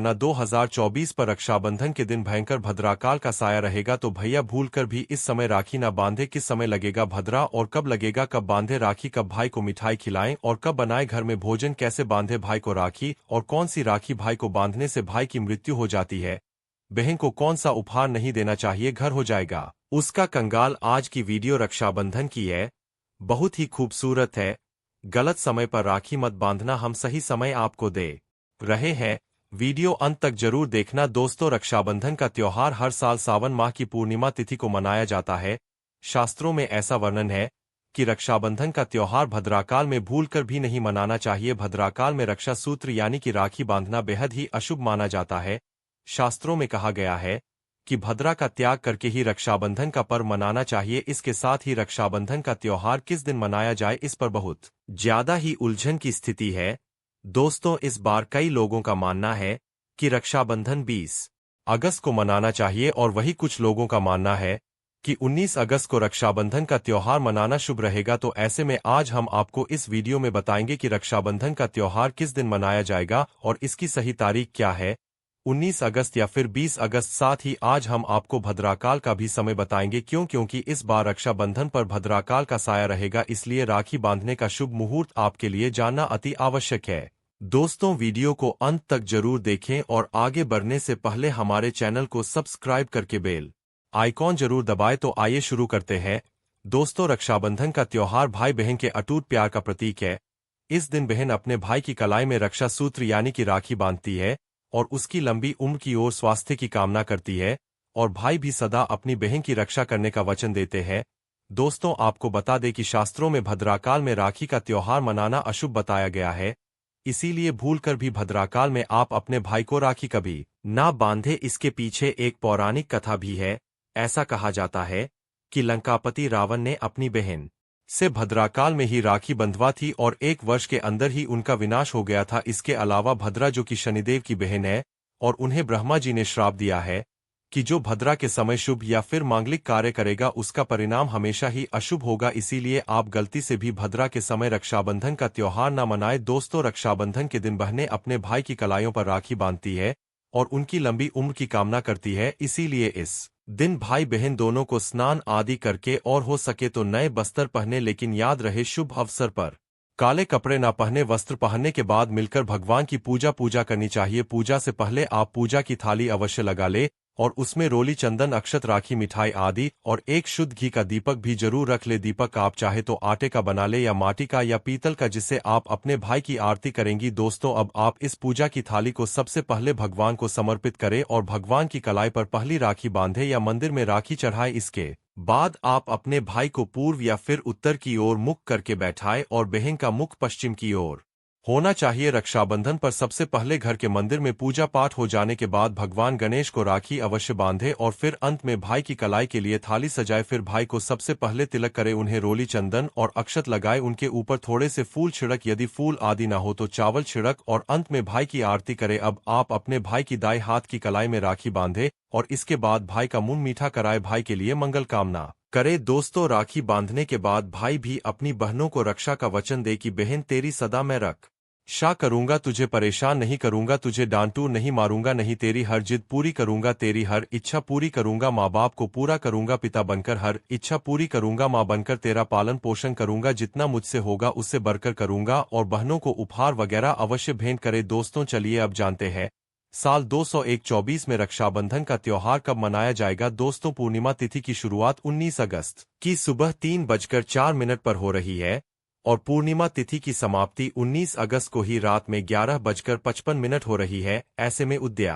वरना 2024 पर रक्षाबंधन के दिन भयंकर भद्राकाल का साया रहेगा। तो भैया भूलकर भी इस समय राखी ना बांधे। किस समय लगेगा भद्रा और कब लगेगा, कब बांधे राखी, कब भाई को मिठाई खिलाएं और कब बनाए घर में भोजन, कैसे बांधे भाई को राखी और कौन सी राखी भाई को बांधने से भाई की मृत्यु हो जाती है, बहन को कौन सा उपहार नहीं देना चाहिए, घर हो जाएगा उसका कंगाल। आज की वीडियो रक्षाबंधन की है, बहुत ही खूबसूरत है। गलत समय पर राखी मत बांधना, हम सही समय आपको दे रहे हैं। वीडियो अंत तक जरूर देखना। दोस्तों, रक्षाबंधन का त्योहार हर साल सावन माह की पूर्णिमा तिथि को मनाया जाता है। शास्त्रों में ऐसा वर्णन है कि रक्षाबंधन का त्योहार भद्राकाल में भूलकर भी नहीं मनाना चाहिए। भद्राकाल में रक्षा सूत्र यानी कि राखी बांधना बेहद ही अशुभ माना जाता है। शास्त्रों में कहा गया है कि भद्रा का त्याग करके ही रक्षाबंधन का पर्व मनाना चाहिए। इसके साथ ही रक्षाबंधन का त्योहार किस दिन मनाया जाए, इस पर बहुत ज्यादा ही उलझन की स्थिति है। दोस्तों, इस बार कई लोगों का मानना है कि रक्षाबंधन 20 अगस्त को मनाना चाहिए और वही कुछ लोगों का मानना है कि 19 अगस्त को रक्षाबंधन का त्योहार मनाना शुभ रहेगा। तो ऐसे में आज हम आपको इस वीडियो में बताएंगे कि रक्षाबंधन का त्योहार किस दिन मनाया जाएगा और इसकी सही तारीख क्या है, 19 अगस्त या फिर 20 अगस्त। साथ ही आज हम आपको भद्राकाल का भी समय बताएंगे, क्योंकि इस बार रक्षाबंधन पर भद्राकाल का साया रहेगा, इसलिए राखी बांधने का शुभ मुहूर्त आपके लिए जानना अति आवश्यक है। दोस्तों, वीडियो को अंत तक जरूर देखें और आगे बढ़ने से पहले हमारे चैनल को सब्सक्राइब करके बेल आइकॉन जरूर दबाएं। तो आइए शुरू करते हैं। दोस्तों, रक्षाबंधन का त्योहार भाई बहन के अटूट प्यार का प्रतीक है। इस दिन बहन अपने भाई की कलाई में रक्षा सूत्र यानी कि राखी बांधती है और उसकी लंबी उम्र की ओर स्वास्थ्य की कामना करती है और भाई भी सदा अपनी बहन की रक्षा करने का वचन देते हैं। दोस्तों, आपको बता दें कि शास्त्रों में भद्राकाल में राखी का त्योहार मनाना अशुभ बताया गया है, इसीलिए भूलकर भी भद्राकाल में आप अपने भाई को राखी कभी ना बांधे। इसके पीछे एक पौराणिक कथा भी है। ऐसा कहा जाता है कि लंकापति रावण ने अपनी बहन से भद्राकाल में ही राखी बंधवा थी और 1 वर्ष के अंदर ही उनका विनाश हो गया था। इसके अलावा भद्रा जो कि शनिदेव की बहन है और उन्हें ब्रह्मा जी ने श्राप दिया है कि जो भद्रा के समय शुभ या फिर मांगलिक कार्य करेगा उसका परिणाम हमेशा ही अशुभ होगा। इसीलिए आप गलती से भी भद्रा के समय रक्षाबंधन का त्योहार न मनाएं। दोस्तों, रक्षाबंधन के दिन बहनें अपने भाई की कलाइयों पर राखी बांधती है और उनकी लंबी उम्र की कामना करती है। इसीलिए इस दिन भाई बहन दोनों को स्नान आदि करके और हो सके तो नए वस्त्र पहने, लेकिन याद रहे शुभ अवसर पर काले कपड़े ना पहने। वस्त्र पहनने के बाद मिलकर भगवान की पूजा करनी चाहिए। पूजा से पहले आप पूजा की थाली अवश्य लगा ले और उसमें रोली, चंदन, अक्षत, राखी, मिठाई आदि और एक शुद्ध घी का दीपक भी जरूर रख ले। दीपक आप चाहे तो आटे का बना ले या माटी का या पीतल का, जिससे आप अपने भाई की आरती करेंगी। दोस्तों, अब आप इस पूजा की थाली को सबसे पहले भगवान को समर्पित करें और भगवान की कलाई पर पहली राखी बांधे या मंदिर में राखी चढ़ाए। इसके बाद आप अपने भाई को पूर्व या फिर उत्तर की ओर मुख करके बैठाए और बहन का मुख पश्चिम की ओर होना चाहिए। रक्षाबंधन पर सबसे पहले घर के मंदिर में पूजा पाठ हो जाने के बाद भगवान गणेश को राखी अवश्य बांधे और फिर अंत में भाई की कलाई के लिए थाली सजाए। फिर भाई को सबसे पहले तिलक करे, उन्हें रोली, चंदन और अक्षत लगाए, उनके ऊपर थोड़े से फूल छिड़क, यदि फूल आदि ना हो तो चावल छिड़क और अंत में भाई की आरती करे। अब आप अपने भाई की दाएं हाथ की कलाई में राखी बांधे और इसके बाद भाई का मुंह मीठा कराए, भाई के लिए मंगल कामना करे। दोस्तों, राखी बांधने के बाद भाई भी अपनी बहनों को रक्षा का वचन दे कि बहन तेरी सदा मैं रक्षा करूंगा, तुझे परेशान नहीं करूंगा, तुझे डांटू नहीं, मारूंगा नहीं, तेरी हर जिद पूरी करूंगा, तेरी हर इच्छा पूरी करूंगा, माँ बाप को पूरा करूंगा, पिता बनकर हर इच्छा पूरी करूंगा, माँ बनकर तेरा पालन पोषण करूंगा, जितना मुझसे होगा उससे बढ़कर करूंगा और बहनों को उपहार वगैरह अवश्य भेंट करे। दोस्तों, चलिए अब जानते हैं साल 2124 में रक्षाबंधन का त्योहार कब मनाया जाएगा। दोस्तों, पूर्णिमा तिथि की शुरुआत 19 अगस्त की सुबह 3:04 पर हो रही है और पूर्णिमा तिथि की समाप्ति 19 अगस्त को ही रात में 11:55 हो रही है। ऐसे में उदया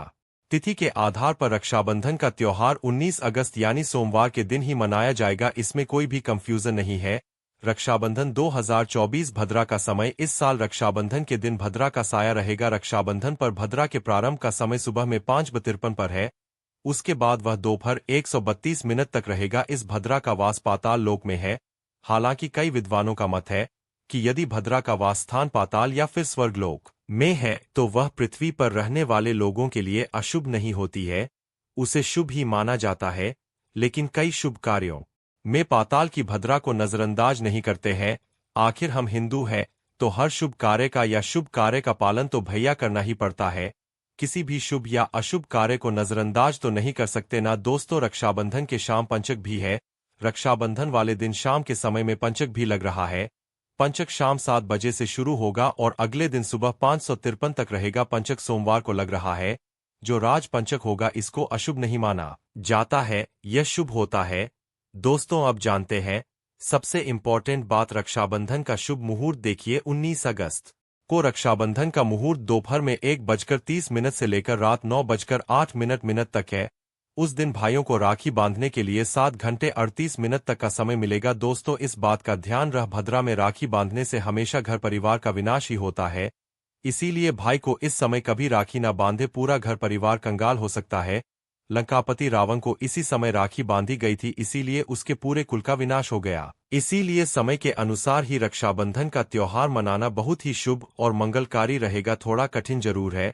तिथि के आधार पर रक्षाबंधन का त्योहार 19 अगस्त यानी सोमवार के दिन ही मनाया जाएगा, इसमें कोई भी कंफ्यूजन नहीं है। रक्षाबंधन 2024 भद्रा का समय, इस साल रक्षाबंधन के दिन भद्रा का साया रहेगा। रक्षाबंधन पर भद्रा के प्रारंभ का समय सुबह में 5:53 पर है, उसके बाद वह दोपहर 1:32 तक रहेगा। इस भद्रा का वास पाताल लोक में है। हालांकि कई विद्वानों का मत है कि यदि भद्रा का वास स्थान पाताल या फिर स्वर्गलोक में है तो वह पृथ्वी पर रहने वाले लोगों के लिए अशुभ नहीं होती है, उसे शुभ ही माना जाता है। लेकिन कई शुभ कार्यों में पाताल की भद्रा को नजरअंदाज नहीं करते हैं। आखिर हम हिंदू हैं तो हर शुभ कार्य का या शुभ कार्य का पालन तो भैया करना ही पड़ता है, किसी भी शुभ या अशुभ कार्य को नजरअंदाज तो नहीं कर सकते ना दोस्तों। रक्षाबंधन के शाम पंचक भी है। रक्षाबंधन वाले दिन शाम के समय में पंचक भी लग रहा है। पंचक शाम 7 बजे से शुरू होगा और अगले दिन सुबह 553 तक रहेगा। पंचक सोमवार को लग रहा है। जो राज पंचक होगा इसको अशुभ नहीं माना जाता है, यह शुभ होता है। दोस्तों अब जानते हैं सबसे इम्पोर्टेंट बात रक्षाबंधन का शुभ मुहूर्त। देखिए 19 अगस्त को रक्षाबंधन का मुहूर्त दोपहर में 1:30 से लेकर रात 9:08 तक है। उस दिन भाइयों को राखी बांधने के लिए 7 घंटे 38 मिनट तक का समय मिलेगा। दोस्तों इस बात का ध्यान रह, भद्रा में राखी बांधने से हमेशा घर परिवार का विनाश ही होता है। इसीलिए भाई को इस समय कभी राखी ना बांधे, पूरा घर परिवार कंगाल हो सकता है। लंकापति रावण को इसी समय राखी बांधी गई थी, इसीलिए उसके पूरे कुल का विनाश हो गया। इसीलिए समय के अनुसार ही रक्षाबंधन का त्योहार मनाना बहुत ही शुभ और मंगलकारी रहेगा। थोड़ा कठिन जरूर है,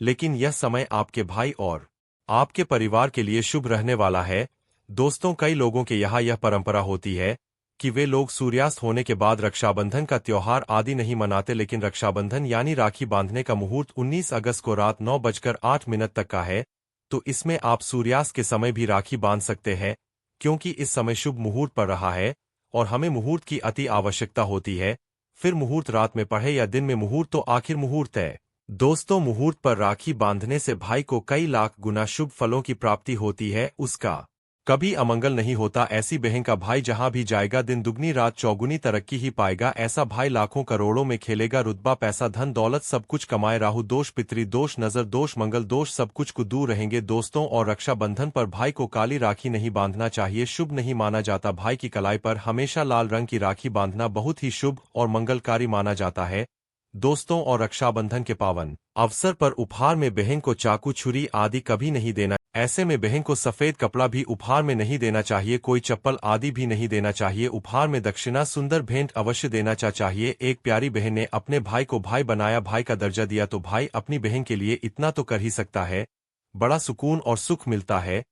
लेकिन यह समय आपके भाई और आपके परिवार के लिए शुभ रहने वाला है। दोस्तों कई लोगों के यहाँ यह परंपरा होती है कि वे लोग सूर्यास्त होने के बाद रक्षाबंधन का त्योहार आदि नहीं मनाते, लेकिन रक्षाबंधन यानी राखी बांधने का मुहूर्त 19 अगस्त को रात 9:08 तक का है। तो इसमें आप सूर्यास्त के समय भी राखी बांध सकते हैं, क्योंकि इस समय शुभ मुहूर्त पड़ रहा है और हमें मुहूर्त की अति आवश्यकता होती है। फिर मुहूर्त रात में पढ़े या दिन में, मुहूर्त तो आखिर मुहूर्त है। दोस्तों मुहूर्त पर राखी बांधने से भाई को कई लाख गुना शुभ फलों की प्राप्ति होती है, उसका कभी अमंगल नहीं होता। ऐसी बहन का भाई जहां भी जाएगा दिन दुगनी रात चौगुनी तरक्की ही पाएगा। ऐसा भाई लाखों करोड़ों में खेलेगा, रुतबा पैसा धन दौलत सब कुछ कमाए। राहु दोष, पितृ दोष, नजर दोष, मंगल दोष सब कुछ को दूर रहेंगे। दोस्तों और रक्षाबंधन पर भाई को काली राखी नहीं बांधना चाहिए, शुभ नहीं माना जाता। भाई की कलाई पर हमेशा लाल रंग की राखी बांधना बहुत ही शुभ और मंगलकारी माना जाता है। दोस्तों और रक्षाबंधन के पावन अवसर पर उपहार में बहन को चाकू छुरी आदि कभी नहीं देना। ऐसे में बहन को सफेद कपड़ा भी उपहार में नहीं देना चाहिए, कोई चप्पल आदि भी नहीं देना चाहिए। उपहार में दक्षिणा सुंदर भेंट अवश्य देना चाहिए। एक प्यारी बहन ने अपने भाई को भाई बनाया, भाई का दर्जा दिया, तो भाई अपनी बहन के लिए इतना तो कर ही सकता है। बड़ा सुकून और सुख मिलता है।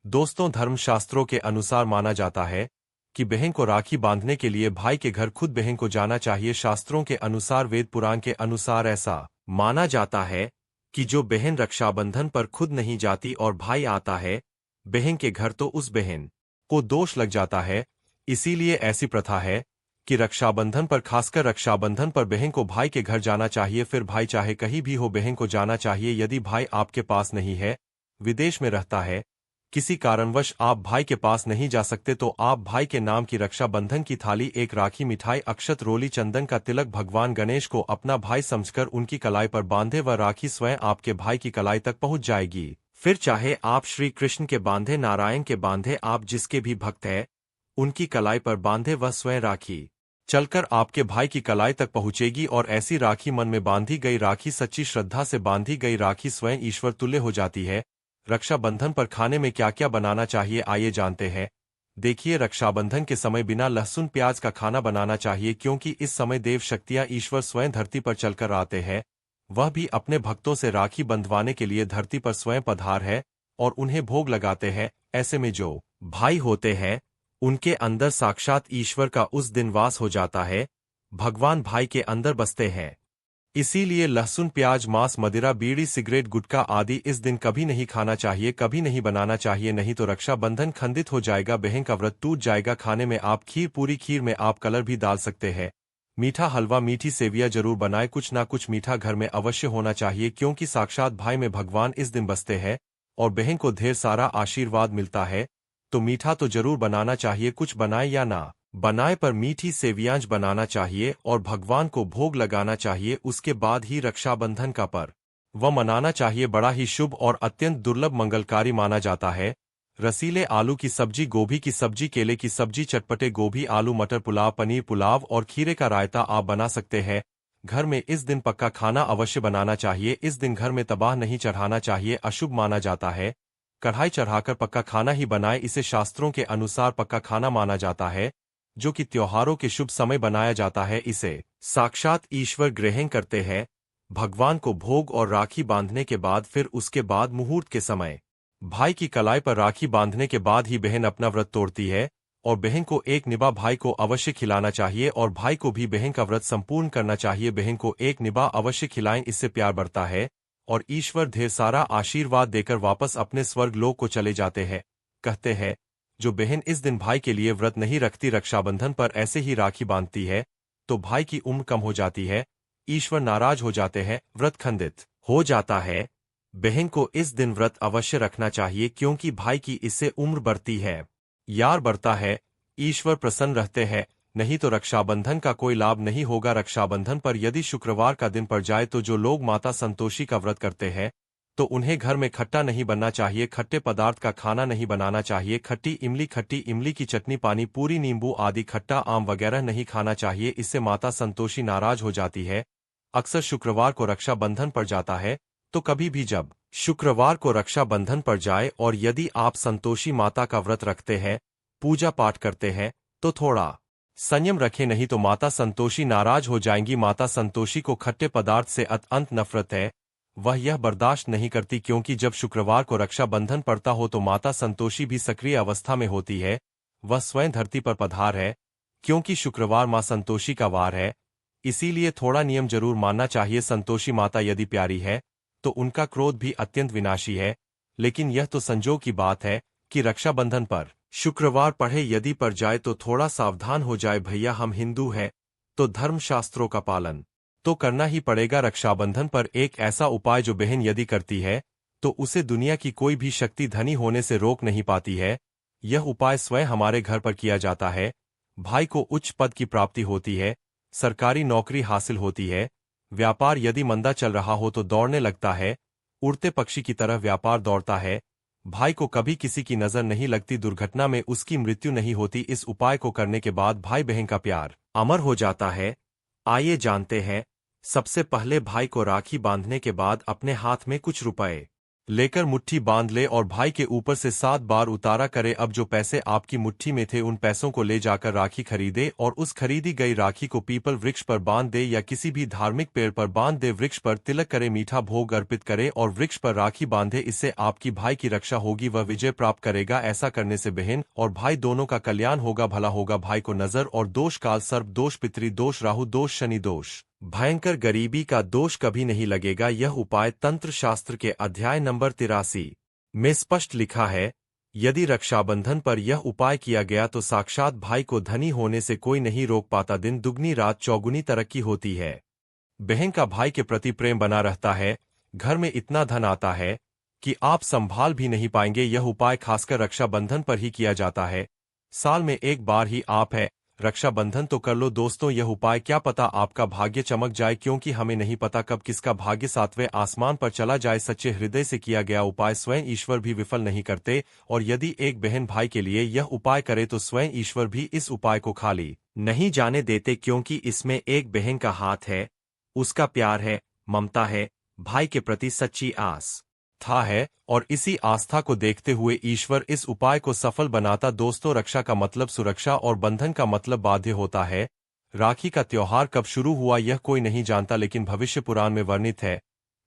दोस्तों धर्मशास्त्रों के अनुसार माना जाता है कि बहन को राखी बांधने के लिए भाई के घर खुद बहन को जाना चाहिए। शास्त्रों के अनुसार, वेद पुराण के अनुसार ऐसा माना जाता है कि जो बहन रक्षाबंधन पर खुद नहीं जाती और भाई आता है बहन के घर, तो उस बहन को दोष लग जाता है। इसीलिए ऐसी प्रथा है कि रक्षाबंधन पर, खासकर रक्षाबंधन पर बहन को भाई के घर जाना चाहिए। फिर भाई चाहे कहीं भी हो बहन को जाना चाहिए। यदि भाई आपके पास नहीं है, विदेश में रहता है, किसी कारणवश आप भाई के पास नहीं जा सकते, तो आप भाई के नाम की रक्षाबंधन की थाली, एक राखी, मिठाई, अक्षत, रोली, चंदन का तिलक भगवान गणेश को अपना भाई समझकर उनकी कलाई पर बांधे। वह राखी स्वयं आपके भाई की कलाई तक पहुंच जाएगी। फिर चाहे आप श्री कृष्ण के बांधे, नारायण के बांधे, आप जिसके भी भक्त है उनकी कलाई पर बांधे, वह स्वयं राखी चलकर आपके भाई की कलाई तक पहुंचेगी। और ऐसी राखी, मन में बांधी गई राखी, सच्ची श्रद्धा से बांधी गई राखी स्वयं ईश्वर तुल्य हो जाती है। रक्षाबंधन पर खाने में क्या क्या बनाना चाहिए, आइए जानते हैं। देखिए रक्षाबंधन के समय बिना लहसुन प्याज का खाना बनाना चाहिए, क्योंकि इस समय देव शक्तियां ईश्वर स्वयं धरती पर चलकर आते हैं। वह भी अपने भक्तों से राखी बंधवाने के लिए धरती पर स्वयं पधार है और उन्हें भोग लगाते हैं। ऐसे में जो भाई होते हैं उनके अंदर साक्षात ईश्वर का उस दिन वास हो जाता है। भगवान भाई के अंदर बसते हैं। इसीलिए लहसुन प्याज मांस मदिरा बीड़ी सिगरेट गुटखा आदि इस दिन कभी नहीं खाना चाहिए, कभी नहीं बनाना चाहिए, नहीं तो रक्षाबंधन खंडित हो जाएगा, बहन का व्रत टूट जाएगा। खाने में आप खीर, पूरी खीर में आप कलर भी डाल सकते हैं। मीठा हलवा, मीठी सेवियां जरूर बनाए, कुछ ना कुछ मीठा घर में अवश्य होना चाहिए, क्योंकि साक्षात भाई में भगवान इस दिन बसते हैं और बहन को ढेर सारा आशीर्वाद मिलता है। तो मीठा तो जरूर बनाना चाहिए, कुछ बनाए या ना बनाए पर मीठी सेवियांज बनाना चाहिए और भगवान को भोग लगाना चाहिए। उसके बाद ही रक्षाबंधन का पर्व वह मनाना चाहिए। बड़ा ही शुभ और अत्यंत दुर्लभ मंगलकारी माना जाता है। रसीले आलू की सब्जी, गोभी की सब्जी, केले की सब्जी, चटपटे गोभी आलू मटर पुलाव, पनीर पुलाव और खीरे का रायता आप बना सकते हैं। घर में इस दिन पक्का खाना अवश्य बनाना चाहिए। इस दिन घर में तबाह नहीं चढ़ाना चाहिए, अशुभ माना जाता है। कढ़ाई चढ़ाकर पक्का खाना ही बनाए, इसे शास्त्रों के अनुसार पक्का खाना माना जाता है, जो कि त्योहारों के शुभ समय बनाया जाता है। इसे साक्षात ईश्वर ग्रहण करते हैं। भगवान को भोग और राखी बांधने के बाद फिर उसके बाद मुहूर्त के समय भाई की कलाई पर राखी बांधने के बाद ही बहन अपना व्रत तोड़ती है और बहन को एक निभा भाई को अवश्य खिलाना चाहिए और भाई को भी बहन का व्रत संपूर्ण करना चाहिए। बहन को एक निभा अवश्य खिलाएं, इससे प्यार बढ़ता है और ईश्वर ढेर सारा आशीर्वाद देकर वापस अपने स्वर्ग लोक को चले जाते हैं। कहते हैं, जो बहन इस दिन भाई के लिए व्रत नहीं रखती, रक्षाबंधन पर ऐसे ही राखी बांधती है, तो भाई की उम्र कम हो जाती है, ईश्वर नाराज हो जाते हैं, व्रत खंडित हो जाता है। बहन को इस दिन व्रत अवश्य रखना चाहिए, क्योंकि भाई की इससे उम्र बढ़ती है, यार बढ़ता है, ईश्वर प्रसन्न रहते हैं। नहीं तो रक्षाबंधन का कोई लाभ नहीं होगा। रक्षाबंधन पर यदि शुक्रवार का दिन पड़ जाए तो जो लोग माता संतोषी का व्रत करते हैं, तो उन्हें घर में खट्टा नहीं बनना चाहिए, खट्टे पदार्थ का खाना नहीं बनाना चाहिए, खट्टी इमली की चटनी, पानी पूरी, नींबू आदि खट्टा आम वगैरह नहीं खाना चाहिए। इससे माता संतोषी नाराज हो जाती है। अक्सर शुक्रवार को रक्षाबंधन पड़ जाता है, तो कभी भी जब शुक्रवार को रक्षाबंधन पड़ जाए और यदि आप संतोषी माता का व्रत रखते हैं, पूजा पाठ करते हैं, तो थोड़ा संयम रखें, नहीं तो माता संतोषी नाराज हो जाएंगी। माता संतोषी को खट्टे पदार्थ से अत्यंत नफरत है, वह यह बर्दाश्त नहीं करती, क्योंकि जब शुक्रवार को रक्षाबंधन पड़ता हो तो माता संतोषी भी सक्रिय अवस्था में होती है, वह स्वयं धरती पर पधार है, क्योंकि शुक्रवार मां संतोषी का वार है। इसीलिए थोड़ा नियम जरूर मानना चाहिए। संतोषी माता यदि प्यारी है तो उनका क्रोध भी अत्यंत विनाशी है, लेकिन यह तो संजोग की बात है कि रक्षाबंधन पर शुक्रवार पढ़े यदि पड़ जाए तो थोड़ा सावधान हो जाए। भैया, हम हिंदू हैं, तो धर्मशास्त्रों का पालन तो करना ही पड़ेगा। रक्षाबंधन पर एक ऐसा उपाय जो बहन यदि करती है तो उसे दुनिया की कोई भी शक्ति धनी होने से रोक नहीं पाती है। यह उपाय स्वयं हमारे घर पर किया जाता है। भाई को उच्च पद की प्राप्ति होती है, सरकारी नौकरी हासिल होती है, व्यापार यदि मंदा चल रहा हो तो दौड़ने लगता है, उड़ते पक्षी की तरह व्यापार दौड़ता है। भाई को कभी किसी की नजर नहीं लगती, दुर्घटना में उसकी मृत्यु नहीं होती। इस उपाय को करने के बाद भाई बहन का प्यार अमर हो जाता है। आइए जानते हैं। सबसे पहले भाई को राखी बांधने के बाद अपने हाथ में कुछ रुपए लेकर मुट्ठी बांध ले और भाई के ऊपर से 7 बार उतारा करे। अब जो पैसे आपकी मुट्ठी में थे उन पैसों को ले जाकर राखी खरीदे और उस खरीदी गई राखी को पीपल वृक्ष पर बांध दे या किसी भी धार्मिक पेड़ पर बांध दे। वृक्ष पर तिलक करे, मीठा भोग अर्पित करे और वृक्ष पर राखी बांधे। इससे आपकी भाई की रक्षा होगी, वह विजय प्राप्त करेगा। ऐसा करने से बहन और भाई दोनों का कल्याण होगा, भला होगा। भाई को नजर और दोष, काल सर्प दोष, पितृ दोष, राहु दोष, शनि दोष, भयंकर गरीबी का दोष कभी नहीं लगेगा। यह उपाय तंत्र शास्त्र के अध्याय नंबर 83 में स्पष्ट लिखा है। यदि रक्षाबंधन पर यह उपाय किया गया तो साक्षात भाई को धनी होने से कोई नहीं रोक पाता। दिन दुगनी रात चौगुनी तरक्की होती है। बहन का भाई के प्रति प्रेम बना रहता है, घर में इतना धन आता है कि आप संभाल भी नहीं पाएंगे। यह उपाय खासकर रक्षाबंधन पर ही किया जाता है। साल में एक बार ही आप है रक्षाबंधन तो कर लो दोस्तों यह उपाय, क्या पता आपका भाग्य चमक जाए, क्योंकि हमें नहीं पता कब किसका भाग्य 7वें आसमान पर चला जाए। सच्चे हृदय से किया गया उपाय स्वयं ईश्वर भी विफल नहीं करते, और यदि एक बहन भाई के लिए यह उपाय करे तो स्वयं ईश्वर भी इस उपाय को खाली नहीं जाने देते, क्योंकि इसमें एक बहन का हाथ है, उसका प्यार है, ममता है, भाई के प्रति सच्ची आस्था है, और इसी आस्था को देखते हुए ईश्वर इस उपाय को सफल बनाता। दोस्तों, रक्षा का मतलब सुरक्षा और बंधन का मतलब बाध्य होता है। राखी का त्योहार कब शुरू हुआ यह कोई नहीं जानता, लेकिन भविष्य पुराण में वर्णित है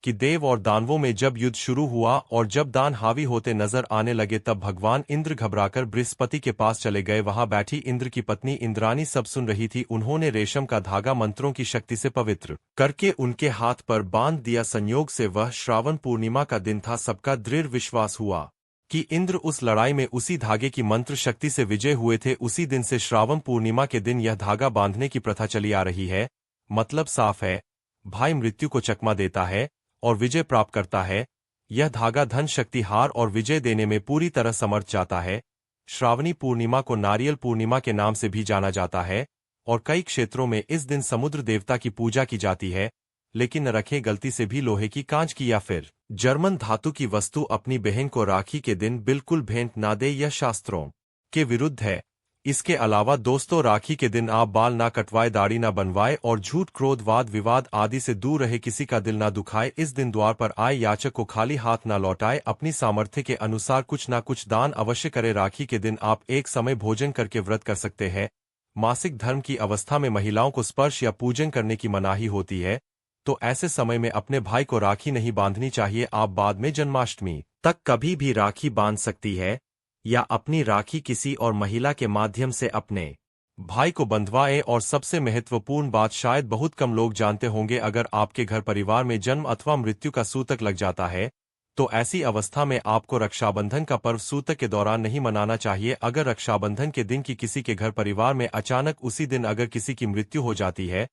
कि देव और दानवों में जब युद्ध शुरू हुआ और जब दान हावी होते नजर आने लगे तब भगवान इंद्र घबराकर बृहस्पति के पास चले गए। वहां बैठी इंद्र की पत्नी इंद्रानी सब सुन रही थी। उन्होंने रेशम का धागा मंत्रों की शक्ति से पवित्र करके उनके हाथ पर बांध दिया। संयोग से वह श्रावण पूर्णिमा का दिन था। सबका दृढ़ विश्वास हुआ कि इंद्र उस लड़ाई में उसी धागे की मंत्र शक्ति से विजय हुए थे। उसी दिन से श्रावण पूर्णिमा के दिन यह धागा बांधने की प्रथा चली आ रही है। मतलब साफ है, भाई मृत्यु को चकमा देता है और विजय प्राप्त करता है। यह धागा धन, शक्ति, हार और विजय देने में पूरी तरह समर्थ जाता है। श्रावणी पूर्णिमा को नारियल पूर्णिमा के नाम से भी जाना जाता है और कई क्षेत्रों में इस दिन समुद्र देवता की पूजा की जाती है। लेकिन न रखें गलती से भी लोहे की, कांच की या फिर जर्मन धातु की वस्तु अपनी बहन को राखी के दिन बिल्कुल भेंट ना दे, यह शास्त्रों के विरुद्ध है। इसके अलावा दोस्तों, राखी के दिन आप बाल ना कटवाए, दाढ़ी ना बनवाए और झूठ, क्रोध, वाद विवाद आदि से दूर रहे, किसी का दिल ना दुखाए। इस दिन द्वार पर आए याचक को खाली हाथ ना लौटाए। अपनी सामर्थ्य के अनुसार कुछ ना कुछ दान अवश्य करे। राखी के दिन आप एक समय भोजन करके व्रत कर सकते हैं। मासिक धर्म की अवस्था में महिलाओं को स्पर्श या पूजन करने की मनाही होती है, तो ऐसे समय में अपने भाई को राखी नहीं बांधनी चाहिए। आप बाद में जन्माष्टमी तक कभी भी राखी बांध सकती है या अपनी राखी किसी और महिला के माध्यम से अपने भाई को बंधवाएं। और सबसे महत्वपूर्ण बात शायद बहुत कम लोग जानते होंगे, अगर आपके घर परिवार में जन्म अथवा मृत्यु का सूतक लग जाता है तो ऐसी अवस्था में आपको रक्षाबंधन का पर्व सूतक के दौरान नहीं मनाना चाहिए। अगर रक्षाबंधन के दिन की किसी के घर परिवार में अचानक उसी दिन अगर किसी की मृत्यु हो जाती है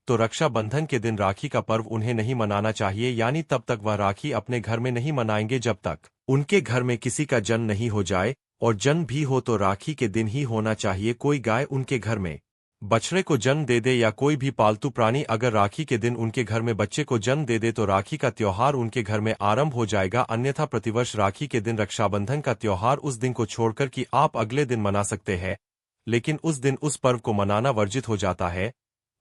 तो रक्षाबंधन के दिन राखी का पर्व उन्हें नहीं मनाना चाहिए, यानी तब तक वह राखी अपने घर में नहीं मनाएंगे जब तक उनके घर में किसी का जन्म नहीं हो जाए, और जन्म भी हो तो राखी के दिन ही होना चाहिए। कोई गाय उनके घर में बछड़े को जन्म दे दे या कोई भी पालतू प्राणी अगर राखी के दिन उनके घर में बच्चे को जन्म दे दे तो राखी का त्योहार उनके घर में आरंभ हो जाएगा। अन्यथा प्रतिवर्ष राखी के दिन रक्षाबंधन का त्योहार उस दिन को छोड़कर कि आप अगले दिन मना सकते हैं, लेकिन उस दिन उस पर्व को मनाना वर्जित हो जाता है।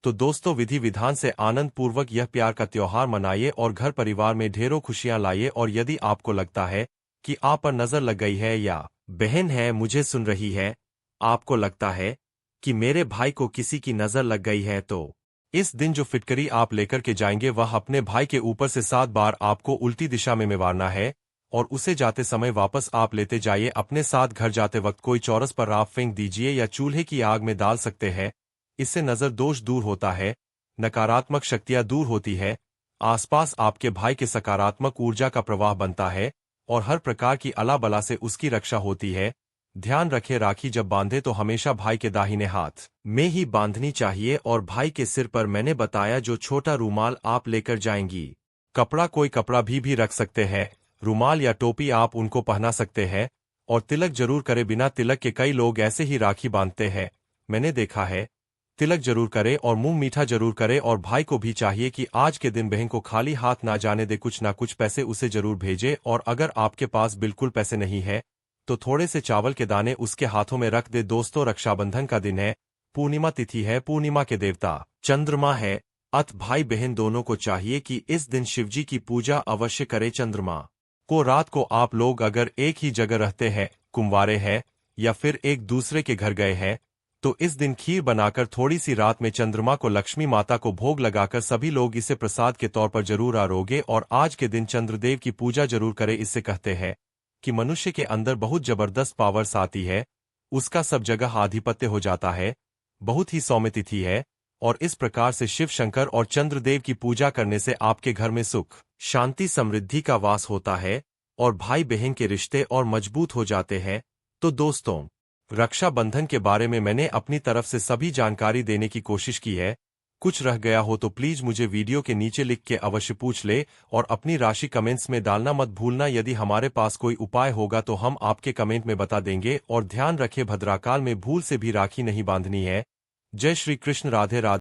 तो दोस्तों, विधि विधान से आनंद पूर्वक यह प्यार का त्योहार मनाइए और घर परिवार में ढेरों खुशियां लाइए। और यदि आपको लगता है कि आप पर नजर लग गई है या बहन है मुझे सुन रही है, आपको लगता है कि मेरे भाई को किसी की नजर लग गई है, तो इस दिन जो फिटकरी आप लेकर के जाएंगे वह अपने भाई के ऊपर से 7 बार आपको उल्टी दिशा में मारना है और उसे जाते समय वापस आप लेते जाइए अपने साथ। घर जाते वक्त कोई चौरस पर आप फेंक दीजिए या चूल्हे की आग में डाल सकते हैं। इससे नजर दोष दूर होता है, नकारात्मक शक्तियां दूर होती है, आसपास आपके भाई के सकारात्मक ऊर्जा का प्रवाह बनता है और हर प्रकार की अला बला से उसकी रक्षा होती है। ध्यान रखें, राखी जब बांधे तो हमेशा भाई के दाहिने हाथ में ही बांधनी चाहिए और भाई के सिर पर मैंने बताया जो छोटा रूमाल आप लेकर जाएंगी। कपड़ा कोई कपड़ा भी रख सकते हैं, रूमाल या टोपी आप उनको पहना सकते हैं। और तिलक जरूर करे, बिना तिलक के कई लोग ऐसे ही राखी बांधते हैं, मैंने देखा है। तिलक जरूर करे और मुंह मीठा जरूर करे। और भाई को भी चाहिए कि आज के दिन बहन को खाली हाथ ना जाने दे, कुछ ना कुछ पैसे उसे जरूर भेजे। और अगर आपके पास बिल्कुल पैसे नहीं है तो थोड़े से चावल के दाने उसके हाथों में रख दे। दोस्तों, रक्षाबंधन का दिन है, पूर्णिमा तिथि है, पूर्णिमा के देवता चंद्रमा है, अत भाई बहन दोनों को चाहिए कि इस दिन शिवजी की पूजा अवश्य करे। चंद्रमा को रात को आप लोग अगर एक ही जगह रहते हैं, कुंवारे हैं या फिर एक दूसरे के घर गए हैं, तो इस दिन खीर बनाकर थोड़ी सी रात में चंद्रमा को लक्ष्मी माता को भोग लगाकर सभी लोग इसे प्रसाद के तौर पर जरूर आरोगे। और आज के दिन चंद्रदेव की पूजा जरूर करें। इससे कहते हैं कि मनुष्य के अंदर बहुत जबरदस्त पावर्स आती है, उसका सब जगह आधिपत्य हो जाता है। बहुत ही सौम्य तिथि है और इस प्रकार से शिव शंकर और चंद्रदेव की पूजा करने से आपके घर में सुख शांति समृद्धि का वास होता है और भाई बहन के रिश्ते और मजबूत हो जाते हैं। तो दोस्तों, रक्षाबंधन के बारे में मैंने अपनी तरफ से सभी जानकारी देने की कोशिश की है। कुछ रह गया हो तो प्लीज मुझे वीडियो के नीचे लिख के अवश्य पूछ ले और अपनी राशि कमेंट्स में डालना मत भूलना। यदि हमारे पास कोई उपाय होगा तो हम आपके कमेंट में बता देंगे। और ध्यान रखें, भद्राकाल में भूल से भी राखी नहीं बांधनी है। जय श्री कृष्ण, राधे राधे।